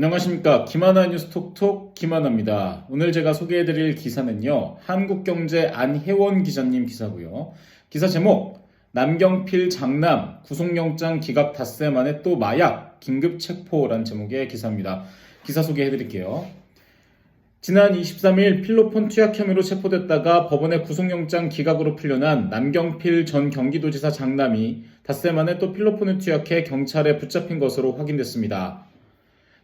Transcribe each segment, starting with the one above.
안녕하십니까. 김하나 뉴스 톡톡 김하나입니다. 오늘 제가 소개해드릴 기사는요, 한국경제 안혜원 기자님 기사고요. 기사 제목, 남경필 장남 구속영장 기각 닷새 만에 또 마약 긴급 체포란 제목의 기사입니다. 기사 소개해드릴게요. 지난 23일 필로폰 투약 혐의로 체포됐다가 법원의 구속영장 기각으로 풀려난 남경필 전 경기도지사 장남이 닷새 만에 또 필로폰을 투약해 경찰에 붙잡힌 것으로 확인됐습니다.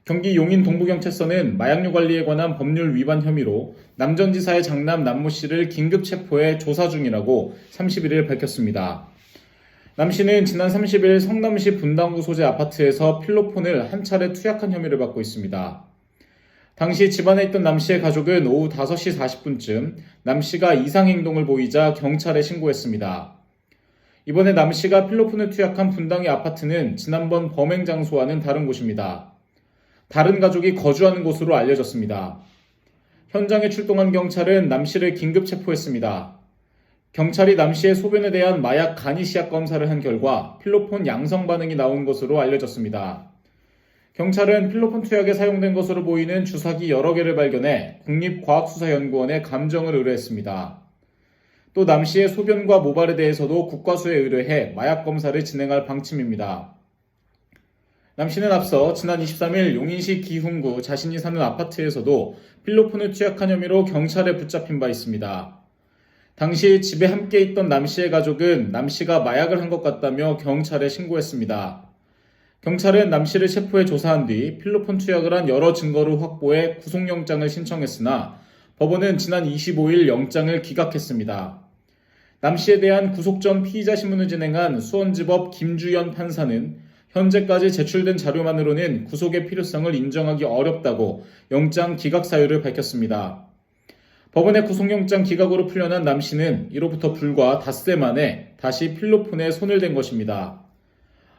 경기 용인 동부경찰서는 마약류 관리에 관한 법률 위반 혐의로 남 전 지사의 장남 남모 씨를 긴급 체포해 조사 중이라고 31일 밝혔습니다. 남 씨는 지난 30일 성남시 분당구 소재 아파트에서 필로폰을 한 차례 투약한 혐의를 받고 있습니다. 당시 집안에 있던 남 씨의 가족은 오후 5시 40분쯤 남 씨가 이상행동을 보이자 경찰에 신고했습니다. 이번에 남 씨가 필로폰을 투약한 분당의 아파트는 지난번 범행 장소와는 다른 곳입니다. 다른 가족이 거주하는 곳으로 알려졌습니다. 현장에 출동한 경찰은 남 씨를 긴급 체포했습니다. 경찰이 남 씨의 소변에 대한 마약 간이시약 검사를 한 결과 필로폰 양성 반응이 나온 것으로 알려졌습니다. 경찰은 필로폰 투약에 사용된 것으로 보이는 주사기 여러 개를 발견해 국립과학수사연구원에 감정을 의뢰했습니다. 또 남 씨의 소변과 모발에 대해서도 국과수에 의뢰해 마약 검사를 진행할 방침입니다. 남 씨는 앞서 지난 23일 용인시 기흥구 자신이 사는 아파트에서도 필로폰을 투약한 혐의로 경찰에 붙잡힌 바 있습니다. 당시 집에 함께 있던 남 씨의 가족은 남 씨가 마약을 한 것 같다며 경찰에 신고했습니다. 경찰은 남 씨를 체포해 조사한 뒤 필로폰 투약을 한 여러 증거를 확보해 구속영장을 신청했으나 법원은 지난 25일 영장을 기각했습니다. 남 씨에 대한 구속 전 피의자 신문을 진행한 수원지법 김주연 판사는 현재까지 제출된 자료만으로는 구속의 필요성을 인정하기 어렵다고 영장 기각 사유를 밝혔습니다. 법원의 구속영장 기각으로 풀려난 남 씨는 이로부터 불과 닷새 만에 다시 필로폰에 손을 댄 것입니다.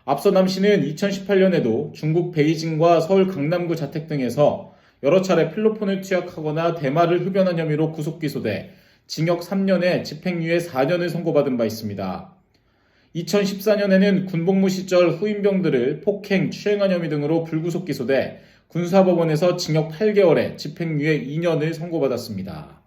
앞서 남 씨는 2018년에도 중국 베이징과 서울 강남구 자택 등에서 여러 차례 필로폰을 투약하거나 대마를 흡연한 혐의로 구속 기소돼 징역 3년에 집행유예 4년을 선고받은 바 있습니다. 2014년에는 군복무 시절 후임병들을 폭행, 추행한 혐의 등으로 불구속 기소돼 군사법원에서 징역 8개월에 집행유예 2년을 선고받았습니다.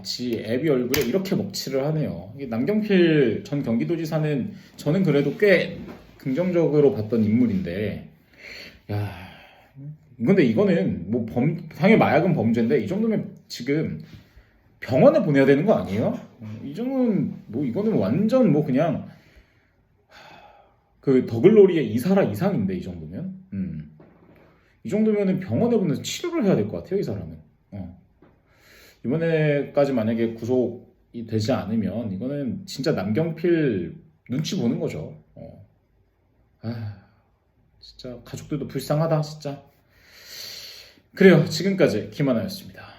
지 애비 얼굴에 이렇게 먹칠을 하네요. 남경필 전 경기도지사는 저는 그래도 꽤 긍정적으로 봤던 인물인데, 근데 이거는 당연히 마약은 범죄인데 이 정도면 지금 병원에 보내야 되는 거 아니에요? 이 정도는 이거는 완전 그냥 그 더글로리의 이사라 이상인데 이 정도면 이 정도면은 병원에 보내서 치료를 해야 될 것 같아요 이 사람은. 이번에까지 만약에 구속이 되지 않으면 이거는 진짜 남경필 눈치 보는 거죠. 진짜 가족들도 불쌍하다 진짜. 그래요. 지금까지 김하나였습니다.